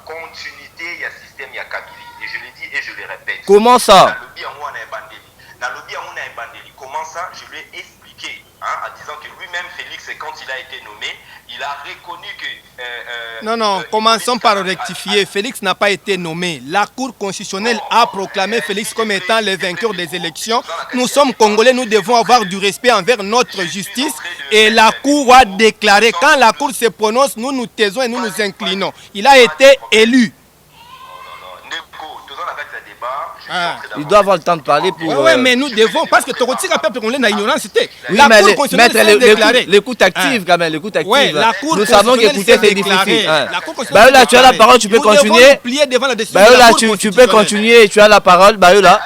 continuité il y a système il y a Kabili et je le dis et je le répète. Comment ça? Comment ça? Je lui ai expliqué en disant que lui-même Félix quand il a été nommé il a reconnu que non, commençons par rectifier. Félix n'a pas été nommé. La Cour constitutionnelle a proclamé Félix comme étant le vainqueur des élections. Nous sommes Congolais, nous devons avoir du respect envers notre justice et la Cour a déclaré. Quand la Cour se prononce, nous nous taisons et nous nous inclinons. Il a été élu. Il doit avoir le temps de parler pour... Oui, mais nous devons, parce que tu retires un peuple congolais dans l'ignorance, c'était. Oui, La mais Cour constitutionnelle a déclaré. L'écoute active, quand même, l'écoute active. Ouais, la Cour nous savons qu'écouter, c'est difficile. Bayola, tu as la parole, tu peux continuer. Bayola, tu peux continuer, tu as la parole. Bayola.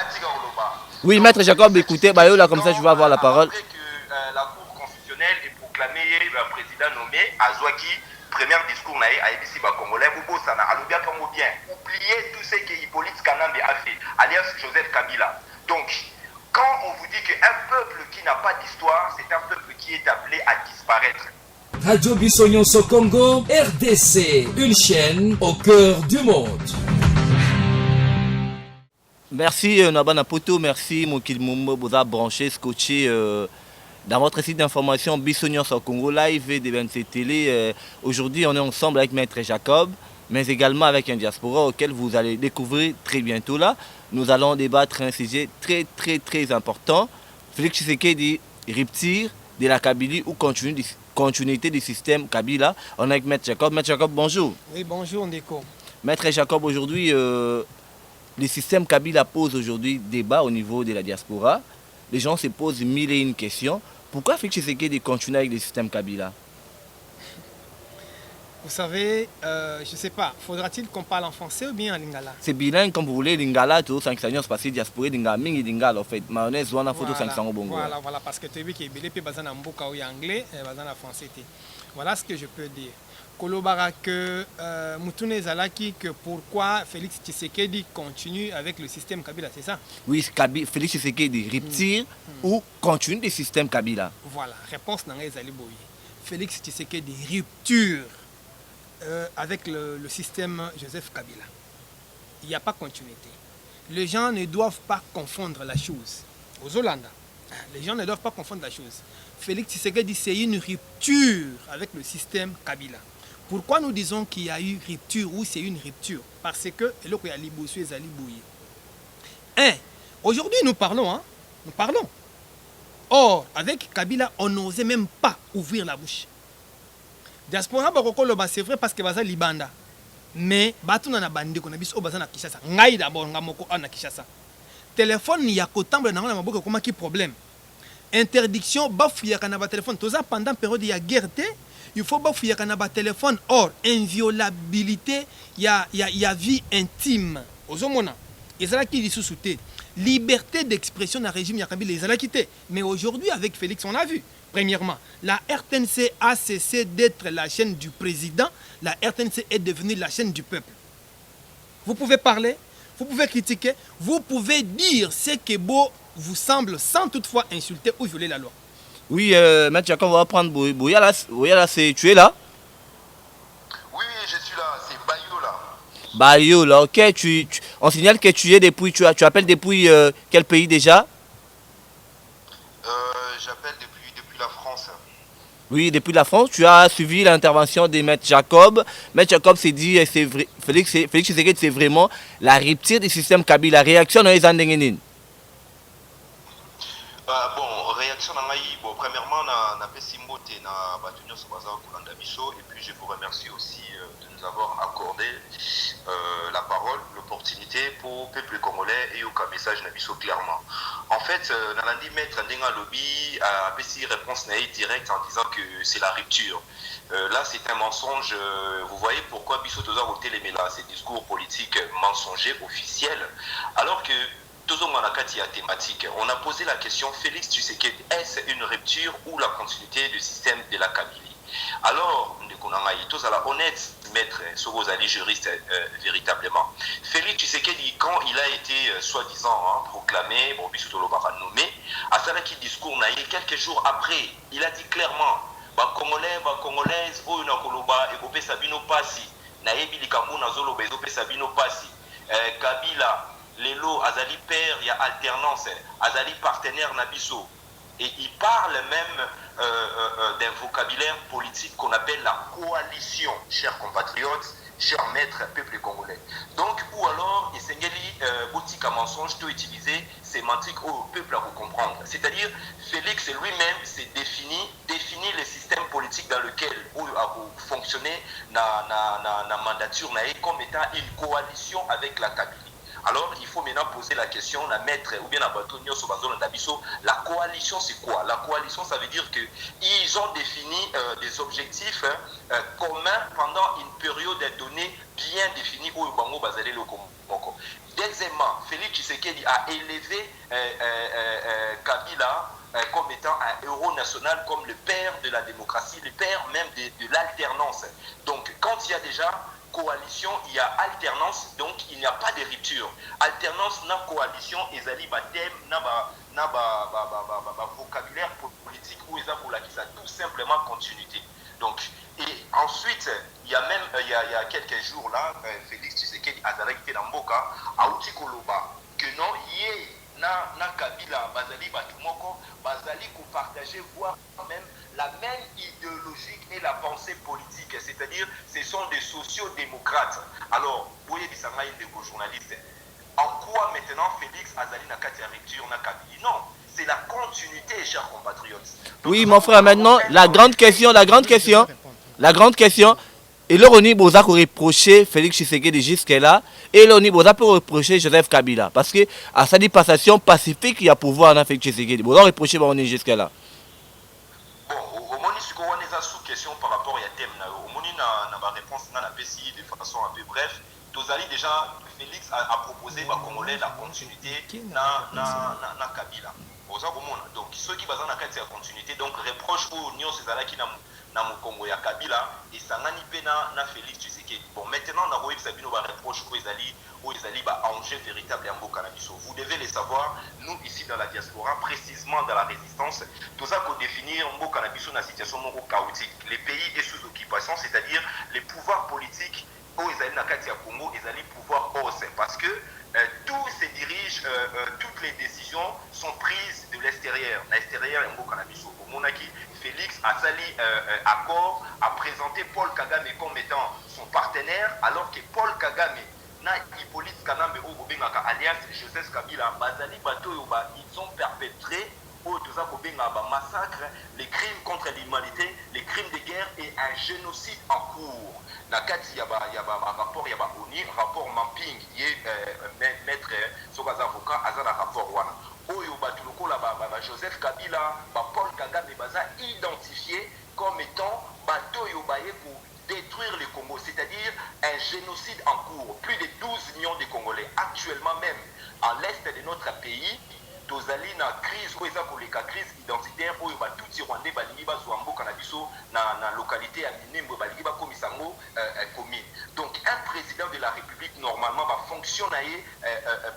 Oui, Maître Jacob, écoutez, Bayola, comme ça, tu vas avoir la parole. Après que la Cour constitutionnelle ait proclamé le président nommé Azwaki, premier discours à ABC Congolais, Boubosana, Alobia Kongo bien, oubliez tout ce que Hippolyte Kanambe a fait, alias Joseph Kabila. Donc, quand on vous dit qu'un peuple qui n'a pas d'histoire, c'est un peuple qui est appelé à disparaître. Radio Bissonyonso Congo, RDC, une chaîne au cœur du monde. Merci Nabana Poto, merci Mokil Mumbo, vous avez branché, scotché dans votre site d'information Bissonyonso Congo Live et des 27 télé. Aujourd'hui, on est ensemble avec Maître Jacob, mais également avec un diaspora auquel vous allez découvrir très bientôt là. Nous allons débattre un sujet très important. Félix Tshisekedi, rupture de la Kabylie ou continuité du système Kabila. On est avec Maître Jacob. Maître Jacob, bonjour. Oui, bonjour Ndeko. Maître Jacob, aujourd'hui, le système Kabila pose aujourd'hui débat au niveau de la diaspora. Les gens se posent mille et une questions. Pourquoi Félix Tshisekedi continue avec le système Kabila? Vous savez, je ne sais pas, faudra-t-il qu'on parle en français ou bien en lingala? C'est bilingue comme vous voulez, lingala, tout 5 ans, parce que diaspora, lingala, mingi lingala, en fait. Mayonnaise, on a photo 500 au bongo. Voilà, parce que tu as vu qu'il y a des pays basés en mboka ou anglais, basés en français. Voilà ce que je peux dire. Kolobara que Moutouné Zalaki, que pourquoi Félix Tshisekedi continue avec le système Kabila, c'est ça? Oui, Félix Tshisekedi rupture ou continue le système Kabila? Voilà, réponse dans les Aliboui. Félix Tshisekedi rupture avec le système Joseph Kabila. Il n'y a pas continuité. Les gens ne doivent pas confondre la chose. Aux Hollanda, les gens ne doivent pas confondre la chose. Félix Tshisekedi, c'est une rupture avec le système Kabila. Pourquoi nous disons qu'il y a eu rupture ou c'est une rupture? Parce que aujourd'hui nous parlons, nous parlons. Or, avec Kabila, on n'osait même pas ouvrir la bouche. Diaspora c'est vrai parce que baza libanda. Mais batu na bande ko na biso baza na Kinshasa. Ngai d'abord ngamoko na Kinshasa. Téléphone ya kotambre na maboko koma ki problème. Interdiction bafouya kana ba téléphone toza pendant période ya guerre té, il faut bafouya kana ba téléphone. Or inviolabilité ya vie intime. Ozomona ezalaki lisusu té. Liberté d'expression dans le régime ya Kabila ezalaki té. Mais aujourd'hui avec Félix on a vu. Premièrement, la RTNC a cessé d'être la chaîne du président. La RTNC est devenue la chaîne du peuple. Vous pouvez parler, vous pouvez critiquer, vous pouvez dire ce que beau vous semble sans toutefois insulter ou violer la loi. Oui, Maître Jacob, on va prendre Bouyala, tu es là? Oui, je suis là, c'est Bayola. Bayola, ok. On signale que tu es depuis, tu appelles depuis quel pays déjà? J'appelle depuis la France. Oui, depuis la France, tu as suivi l'intervention de Maître Jacob. Maître Jacob s'est dit, c'est vrai, Félix Tshisekedi, c'est vraiment la rupture du système Kabila. La réaction dans les Andengenin. Bon, réaction dans bon, premièrement, na Pessimbote, na Batunyo Sobaza Kulanda Biso, et puis je vous remercie aussi de nous avoir accordé la parole, l'opportunité pour le peuple congolais et au message Nabiso clairement. En fait, Nalandi Maître Ndenga Lobby a fait réponse directe en disant que c'est la rupture. Là, c'est un mensonge. Vous voyez pourquoi Biso Toza au téléméla, ces discours politiques mensongers, officiels, alors que thématique. On a posé la question, Félix Tshisekedi, est-ce une rupture ou la continuité du système de la Kabylie? Alors, on a honnête, maître, Sorozali, juriste, véritablement. Félix Tshisekedi, quand il a été soi-disant proclamé, bon, nommé, à Salaki discours, quelques jours après, il a dit clairement, Congolais, Congolaises, Oyuna Koloba, et Bopé Sabino Passi. nayebi likambo nazolo bezo pesa bino pasi. Kabila lelo azali père, il y a alternance, azali partenaire nabiso. Et il parle même d'un vocabulaire politique qu'on appelle la coalition, chers compatriotes, chers maîtres, peuple congolais. Donc, ou alors, Essengeli, boutique à mensonge, tout utiliser sémantique au peuple à vous comprendre. C'est-à-dire, Félix lui-même s'est défini le système politique dans lequel où a fonctionné la mandature comme étant une coalition avec la Kabylie. Alors, il faut maintenant poser la question, la maître, ou bien la bâtonnière sur Bazon Dabiso, la coalition, c'est quoi? La coalition, ça veut dire qu'ils ont défini des objectifs communs pendant une période donnée bien définie au Bango Bazalé Lokomoko. Deuxièmement, Félix Tshisekedi a élevé Kabila comme étant un héros national, comme le père de la démocratie, le père même de l'alternance. Donc, quand il y a déjà coalition, il y a alternance, donc il n'y a pas de rupture. Alternance, na coalition, ezali ba thème, na vocabulaire politique où ils ont tout simplement continuité. Donc, et ensuite, il y a même, il y a quelques jours là, Félix Tshisekedi a été dans Mboka, à Outikoloba, que non, yé, na Kabila, Bazali Batumoko, Bazali ko partager, voire même la même idéologie et la pensée politique, c'est-à-dire ce sont des sociaux-démocrates. Alors, vous voyez, des journalistes, en quoi maintenant Félix Azali n'a qu'à rupture n'a Kabila? Non, c'est la continuité, chers compatriotes. Donc, oui, mon frère, maintenant, la grande question, et là, on a reproché Félix Tshisekedi jusque-là, et là, on a reproché Joseph Kabila, parce que à sa passation pacifique, il y a pouvoir dans Félix Tshisekedi. On a reproché jusque-là. Sous-question par rapport à thème, ma réponse n'a pas si de façon un peu bref. Tozali déjà, Félix a proposé aux Congolais la continuité na Kabila. Donc, ceux qui basent dans la continuité, donc reproche aux Nyon César qui na Congo ya Kabila et Sangani Pena na Félix Tshisekedi. Bon, maintenant, on a Sabino va reproche aux Ezali va enjeu véritable en Bokanabiso. Vous devez le savoir, nous ici dans la diaspora, précisément dans la résistance, tout ça pour définir Bokanabiso dans la situation chaotique. Les pays est sous occupation, c'est-à-dire les pouvoirs politiques au Ezali Nakatia Congo, Ezali pouvoir hausse. Parce que tout se dirige, toutes les décisions sont prises de l'extérieur. L'extérieur est Bokanabiso. Au Monaki, Félix a sali accord, a présenté Paul Kagame comme étant son partenaire, alors que Paul Kagame na Hippolyte Kanambe ou Bobengaka alias Joseph Kabila Bazali Batoyoba, ils ont perpétré au massacre, les crimes contre l'humanité, les crimes de guerre et un génocide en cours. Nakati yaba rapport yaba ONU, rapport Mamping, maître Sogaza avocat, azana rapport wana. Oyo batuloko la Joseph Kabila, Paul Kagame baza identifié comme étant Batoyoba pour détruire le Congo, c'est-à-dire un génocide en cours. Plus de 12 millions de Congolais. Actuellement même, à l'est de notre pays, tozali na crise ou la crise identitaire où tout les Rwandais balingi bazwambo kanabiso na localité à Minembwe balingi ba komisango commune. Donc un président de la République normalement va fonctionner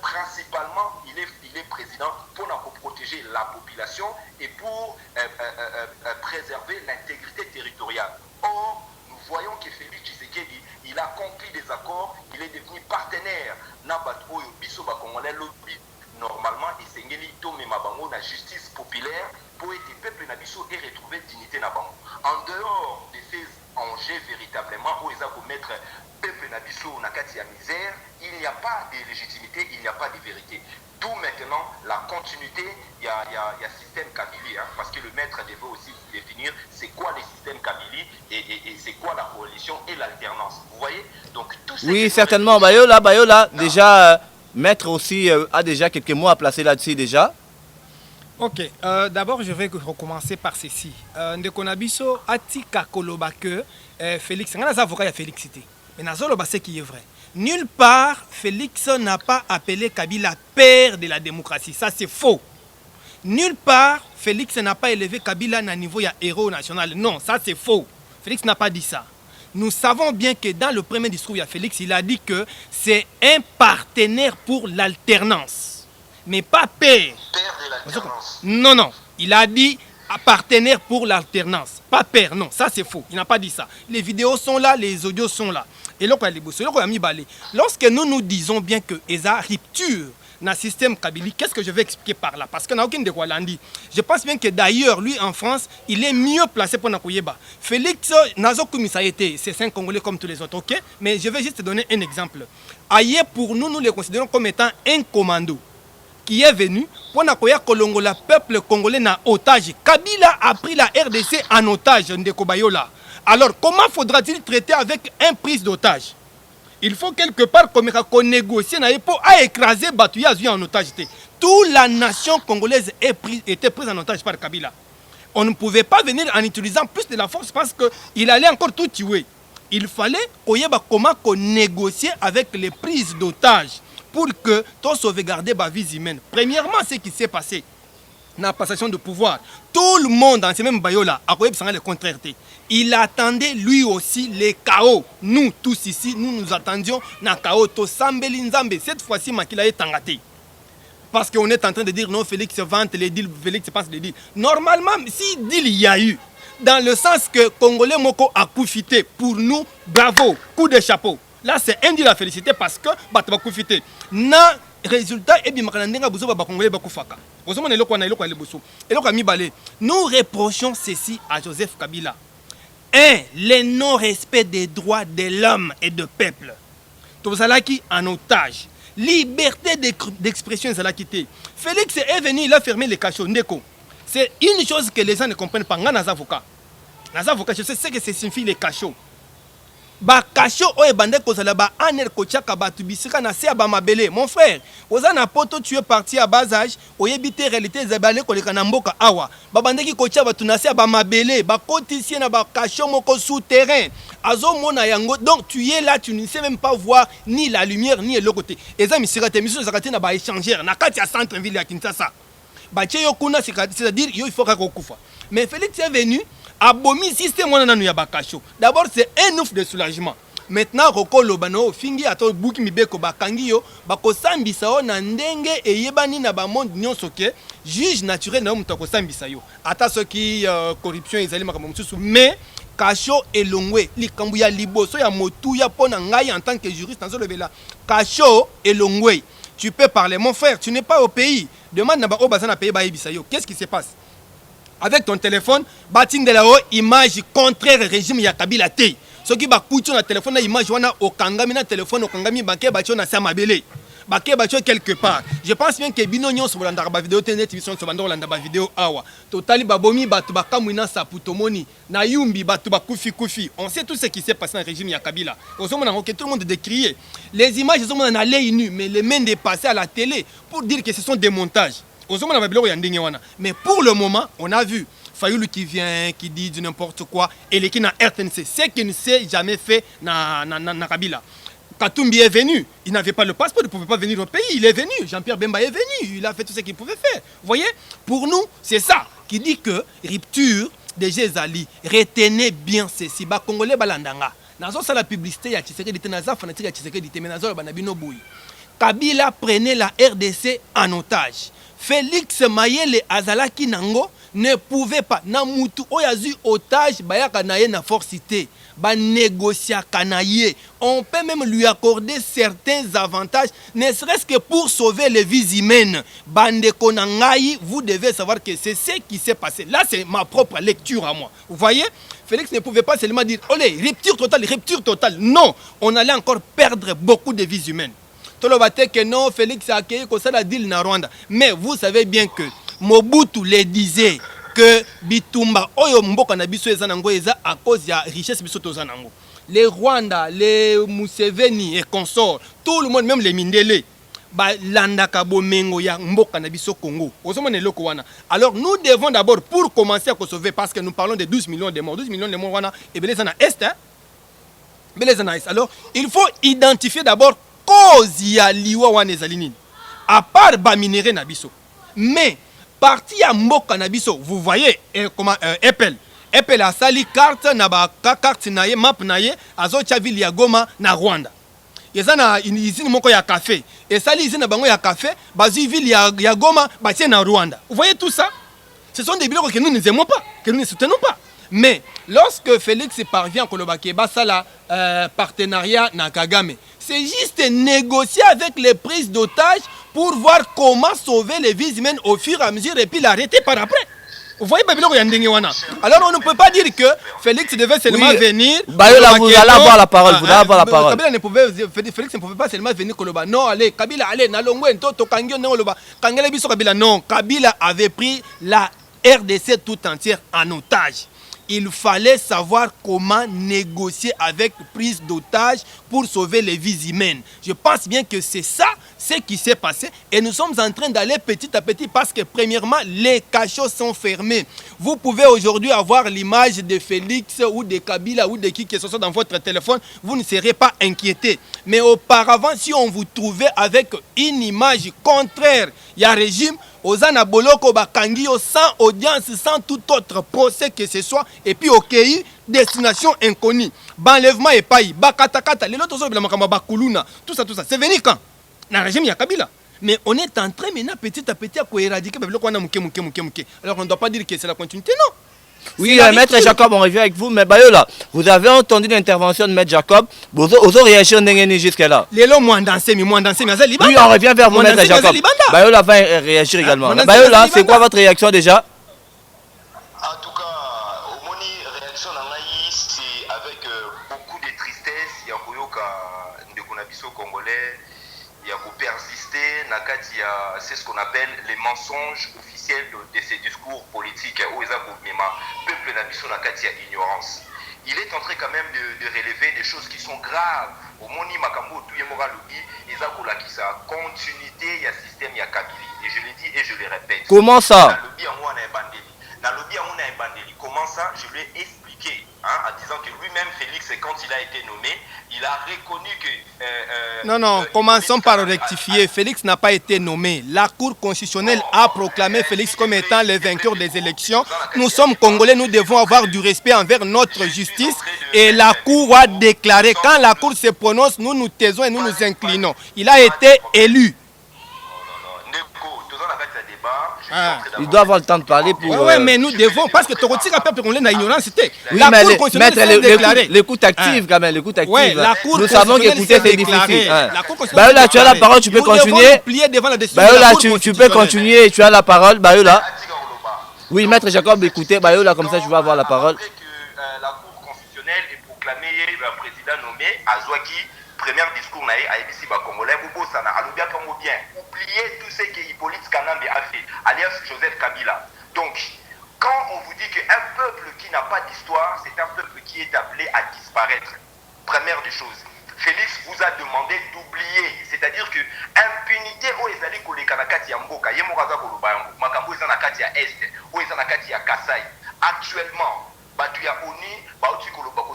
principalement il est président pour protéger la population et pour préserver l'intégrité territoriale. Or voyons que Félix Tshisekedi, il a conclu des accords, il est devenu partenaire na Batoyo Biso Congolais lobby. Normalement, il s'engage Tome Mabango la justice populaire pour que le peuple Nabiso ait retrouvé dignité Nabango. En dehors de ces enjeux véritablement où ils ont mettre peuple Nabiso na kati ya misère, il n'y a pas de légitimité, il n'y a pas de vérité. D'où maintenant la continuité, il y a système Kabili, hein, parce que le maître devait aussi définir c'est quoi le système Kabili et c'est quoi la coalition et l'alternance. Vous voyez? Donc tout oui, certainement. Bayola, déjà, maître aussi a déjà quelques mots à placer là-dessus déjà. Ok, d'abord je vais recommencer par ceci. Ndekonabiso Atika Koloba que Félix, un avocat a Félixité. Mais Nazoloba c'est qui est vrai. Nulle part, Félix n'a pas appelé Kabila père de la démocratie. Ça, c'est faux. Nulle part, Félix n'a pas élevé Kabila à un niveau de héros national. Non, ça, c'est faux. Félix n'a pas dit ça. Nous savons bien que dans le premier discours, il y a Félix, il a dit que c'est un partenaire pour l'alternance. Mais pas père. Père de l'alternance. Non. Il a dit partenaire pour l'alternance. Pas père, non. Ça, c'est faux. Il n'a pas dit ça. Les vidéos sont là, les audios sont là. Lorsque nous disons bien que eza rupture dans le système Kabili, qu'est-ce que je vais expliquer par là? Parce qu'on n'a aucune de quoi l'andi. Je pense bien que d'ailleurs, lui en France, il est mieux placé pour Nakouyeba. Félix Nazo Koumissaïté, c'est un Congolais comme tous les autres, ok? Mais je vais juste te donner un exemple. Aïe, pour nous, nous le considérons comme étant un commando qui est venu pour Nakoya Kolongo, le peuple congolais en otage. Kabila a pris la RDC en otage, Ndeko Bayola. Alors, comment faudra-t-il traiter avec un prise d'otage? Il faut quelque part qu'on négocie pour écraser Batouya en otage. Toute la nation congolaise était prise en otage par Kabila. On ne pouvait pas venir en utilisant plus de la force parce qu'il allait encore tout tuer. Il fallait qu'on négocie avec les prises d'otages pour que tout sauvegarder la vie humaine. Premièrement, ce qui s'est passé dans la passation de pouvoir, tout le monde dans ce même bayo-là a le contraire. Il attendait lui aussi les chaos. Nous tous ici, nous attendions le chaos. Cette fois-ci, Makila est tangaté. Parce qu'on est en train de dire non, Félix vante les deals, Félix passe les deals. Normalement, si deal il y a eu, dans le sens que Congolais Moko a profité, pour nous, bravo, coup de chapeau. Là, c'est un deal à féliciter parce que Bat va profiter. Na résultat, et bien, Congolais Bakufaka. Nous reprochons ceci à Joseph Kabila. 1. Le non-respect des droits de l'homme et du peuple. Tozalaki en otage. Liberté d'expression, Zalakité. Félix est venu, il a fermé les cachots. C'est une chose que les gens ne comprennent pas. Nas avocats, je sais ce que ça signifie les cachots. Ba cacho oye bande kozala ba aner kochaka ba tubisika na se ba mabele mon frère oza na poto tu es parti à bas âge oyebite réalité zabale koleka na mboka awa ba bande ki kocha ba tunase ba mabele ba kotisie na ba cacho moko souterrain azo mona yango donc tu es là tu ne sais même pas voir ni la lumière ni l'autre côté eza misira te miso zakati na ba échangeur na kati ya centre ville ya Kinshasa ba che yo kuna c'est-à-dire yo il faut ka kokufa mais Félix est venu abomi système wana ya bakacho. D'abord c'est un ouf de soulagement. Maintenant Rokolo bano fingi ato buki mibeko bakangi yo bako sambisa o na ndenge eyebani na ba monde nyonso ke juge naturel na mutako sambisa yo. Ata soki corruption ezali makambo mususu mais Kacho elongwe likambu ya liboso ya motu ya pona ngai en tant que juriste dans le vela. Kacho elongwe. Tu peux parler mon frère, tu n'es pas au pays. Demande na ba obazana pays ba ebisa yo. Qu'est-ce qui se passe? Avec ton téléphone, batin de la image contraire régime ya Kabila te. Ce qui va coûter na téléphone na image wana okangami na téléphone okangami banke bacho na sama belé. Banke bacho quelque part. Je pense bien que bino nyonso bolanda ba vidéo internet vision so bando landa ba vidéo awa. Totali babomi batu bakamwina saputomoni na yumbi batu bakufi. On sait tout ce qui s'est passé dans le régime ya Kabila. Osomona que tout le monde décrié. Les images sont na l'œil nu mais les mains dépassées à la télé pour dire que ce sont des montages. Mais pour le moment, on a vu Fayoulou qui vient, qui dit du n'importe quoi, et les qui n'a RTNC, ce qui ne s'est jamais fait na Kabila. Katumbi est venu, il n'avait pas le passeport, il ne pouvait pas venir au pays, il est venu, Jean-Pierre Bemba est venu, il a fait tout ce qu'il pouvait faire. Vous voyez, pour nous, c'est ça qui dit que rupture de Gézali, retenez bien ceci, ba Congolais balandanga. Nazo sa la publicité ya Tshisekedi, naza fanatique ya Tshisekedi, mais nazo banabino boui. Kabila prenait la RDC en otage. Félix Mayele Azalaki Nango ne pouvait pas. Namutu oyazu otage bayaka naye na forcité. Ba négocier kanaye. On peut même lui accorder certains avantages, ne serait-ce que pour sauver les vies humaines. Bande konangayi, vous devez savoir que c'est ce qui s'est passé. Là, c'est ma propre lecture à moi. Vous voyez? Félix ne pouvait pas seulement dire, olé, rupture totale. Non, on allait encore perdre beaucoup de vies humaines. Que non, Félix a accueilli comme ça la deal na Rwanda. Mais vous savez bien que Mobutu le disait que Bitumba, Oyo Mboka na biso ezanango eza à cause de la richesse biso tozanango. Les Rwanda, les Museveni et consorts, tout le monde, même les Mindele, ba landaka bomengo ya Mboka na biso Congo. Alors nous devons d'abord, pour commencer à sauver, parce que nous parlons de 12 millions de morts, 12 millions de morts, et bien les ana est, hein? Alors il faut identifier d'abord cause ya liwa wana ezali nini à part ba minéré na biso mais parti ya mboka na biso vous voyez comment Apple a sali carte na ba carte na ye map na ye azo tia ville ya Goma na Rwanda yeza na usine moko ya café et sali usine bango ya café bazi ville ya Goma ba tia na Rwanda. Vous voyez tout ça, ce sont des biloko que nous ne aimons pas, que nous ne soutenons pas. Mais lorsque Félix parvient à Kolobake, ça la partenariat na Kagame, c'est juste négocier avec les prises d'otages pour voir comment sauver les vies humaines au fur et à mesure et puis l'arrêter par après. Vous voyez, alors on ne peut pas dire que Félix devait seulement venir. Bayola, vous allez avoir la parole. Vous allez avoir la parole. Félix ne pouvait pas seulement venir Koloba. Non, allez, Kabila, allez, Nalongwe, Toto, Kangyo, Noloba. Kangele Biso Kabila. Non, Kabila avait pris la RDC tout entière en otage. Il fallait savoir comment négocier avec prise d'otages pour sauver les vies humaines. Je pense bien que c'est ça ce qui s'est passé et nous sommes en train d'aller petit à petit parce que premièrement, les cachots sont fermés. Vous pouvez aujourd'hui avoir l'image de Félix ou de Kabila ou de qui que ce soit dans votre téléphone, vous ne serez pas inquiété. Mais auparavant, si on vous trouvait avec une image contraire, il y a un régime, Ozana Boloko Bakangio sans audience, sans tout autre procès que ce soit, et puis au pays, destination inconnue. Banlèvement et paille, Bakatakata, les autres Bakuluna, tout ça, c'est venu quand? Dans le régime, il y a Kabila. Mais on est en train maintenant petit à petit à éradiquer. Alors on ne doit pas dire que c'est la continuité, non. Oui, Maître Jacob, on revient avec vous, mais Bayola, vous avez entendu l'intervention de Maître Jacob, vous avez réagi jusqu'à là. Oui, on revient vers vous, Maître Jacob. Bayola va réagir également. Bayola, c'est quoi votre réaction déjà? En tout cas, au moni réaction c'est avec beaucoup de tristesse. Il y a Ndekonabiso congolais, il y a persister, c'est ce qu'on appelle les mensonges officiels de ces discours politiques où ils ont peuple nabiso nakati ignorance. Il est en train quand même de relever des choses qui sont graves. Au moni makambo tuyemora lobi, ils ont la continuité, il y a système, il y a Kabili. Et je le dis et je le répète. Comment ça? Comment ça? Je lui ai expliqué en disant que lui-même, Félix, quand il a été nommé, il a reconnu que... non, commençons par rectifier. Félix n'a pas été nommé. La Cour constitutionnelle a proclamé Félix comme étant le vainqueur des élections. Nous sommes Congolais, nous devons avoir du respect envers notre justice. Et la Cour a déclaré, quand la Cour se prononce, nous nous taisons et nous nous inclinons. Il a été élu. Il doit avoir le temps de parler pour... Oui, mais nous devons, parce que Torotika peuple congolais n'a ignorance, c'était. Oui, la mais Cour constitutionnelle s'est déclarée. L'écoute active quand même, l'écoute active. Ouais, la Cour nous savons qu'écouter c'est difficile. Bayola, tu as la parole, tu peux continuer. Bayola, tu peux continuer, tu as la parole. Bayola. Oui, Maître Jacob, écoutez, Bayola, comme ça je vais avoir la parole. Après que la Cour constitutionnelle ait proclamé le président nommé Azwaki, premier discours à ABC Congolais, Boubosana, Alubia Kango bien, oubliez tout ce que Hippolyte Kanambe a fait, alias Joseph Kabila. Donc, quand on vous dit qu'un peuple qui n'a pas d'histoire, c'est un peuple qui est appelé à disparaître. Première des choses, Félix vous a demandé d'oublier, c'est-à-dire que impunité où ils allaient coller Kanakati ya Mboka, Yemoraza Kolobayambo, Makambo Zanakati ya Est, où ils Zanakati ya Kasai. Actuellement, Batu ya Oni, Bauti Kolobako,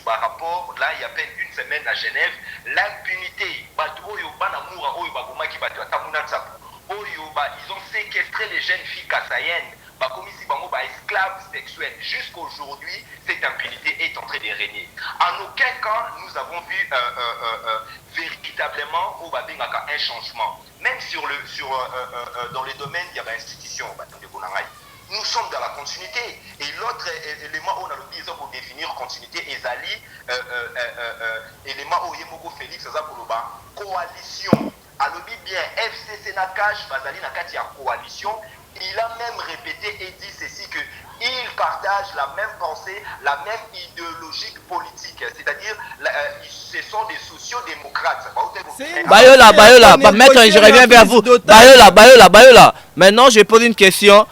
par rapport, là, il y a à peine une semaine à Genève, l'impunité, ils ont séquestré les jeunes filles kassayennes, esclaves sexuels. Jusqu'aujourd'hui, cette impunité est en train de régner. En aucun cas, nous avons vu véritablement un changement. Même dans les domaines, il y avait institutions. Nous sommes dans la continuité. Et l'autre élément où on a le besoin pour définir continuité, Ezali, élément où Yemoko Félix, coalition. Alors bien, FCC Nakash, Bazali Nakati a coalition. Il a même répété et dit ceci que ils partagent la même pensée, la même idéologie politique. C'est-à-dire, ce sont des sociodémocrates. Bayola, maître, je reviens vers vous. Bayola. Maintenant, je pose une question.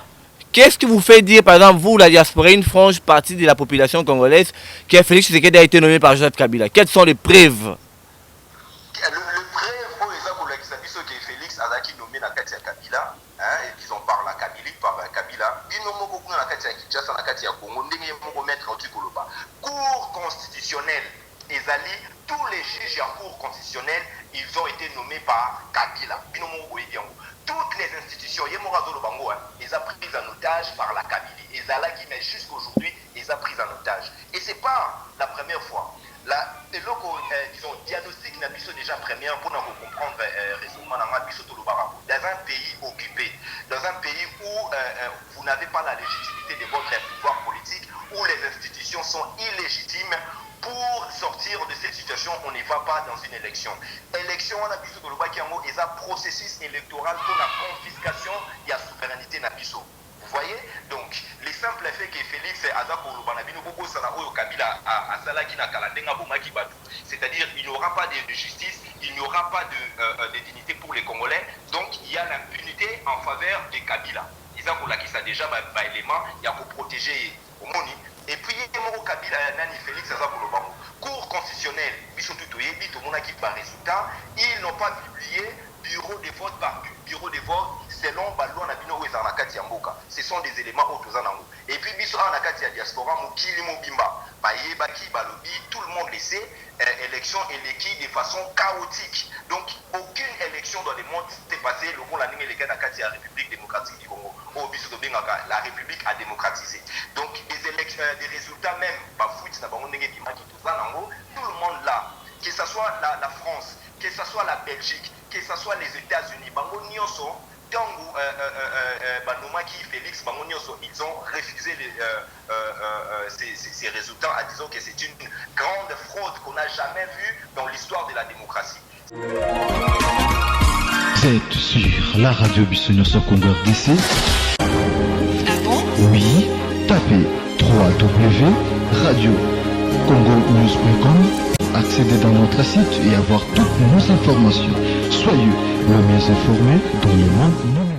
Qu'est-ce qui vous fait dire, par exemple, vous, la diaspora, une frange partie de la population congolaise, que Félix Tshisekedi a été nommé par Joseph Kabila? Quelles sont les preuves? Le preuve, pour exemple, que Félix a été nommé dans Katia Kabila, et disons par la Kabila, Cour constitutionnelle, tous les juges en cour constitutionnelle, ils ont été nommés par Kabila. Toutes les institutions, ils ont pris en otage par la Kabylie. Mais jusqu'aujourd'hui, ils ont pris en otage. Et ce n'est pas la première fois. Disons, diagnostic n'a déjà première pour nous comprendre raisonnement dans un pays occupé, dans un pays où vous n'avez pas la légitimité de votre pouvoir politique, où les institutions sont illégitimes. Pour sortir de cette situation, on ne va pas dans une élection. Élection, on a vu que le Bakiango est un processus électoral pour la confiscation de la souveraineté nabiso. Vous voyez? Donc, les simples faits que Félix Azako Lubanabino Bobo Sanao Kabila a Salaki Nakalandenga Boumaki Badou, c'est-à-dire il n'y aura pas de justice, il n'y aura pas de dignité pour les Congolais, donc il y a l'impunité en faveur de Kabila. Ils ont qui ça déjà par élément, il y a pour protéger au Moni. Et puis, il y a Kabila Nani Félix Azako Lubango. Cour constitutionnelle, ils n'ont pas publié bureau de vote par bureau de vote selon Balou Nabino Wezanakati Yamboka. Ce sont des éléments autosanango. Et puis, Biso Anakati Diaspora, Mukili Mobimba, Baye Baki Balobi, tout le monde le sait, élection élective de façon chaotique. Donc, aucune élection dans le monde s'est passée, le monde a nommé les Kanakati à la République démocratique du Congo. Au Biso de Bengaka, la République a démocratisé. Donc, des élections, des résultats même, tout le monde là, que ce soit la France, que ce soit la Belgique, que ce soit les États-Unis, Félix, ils ont refusé ces résultats en disant que c'est une grande fraude qu'on n'a jamais vue dans l'histoire de la démocratie. Vous êtes sur la radio Bissonioso Congo RDC. Oui, tapez www.radiocongonews.com. Accéder dans notre site et avoir toutes nos informations. Soyez le mieux informé dans le monde numérique.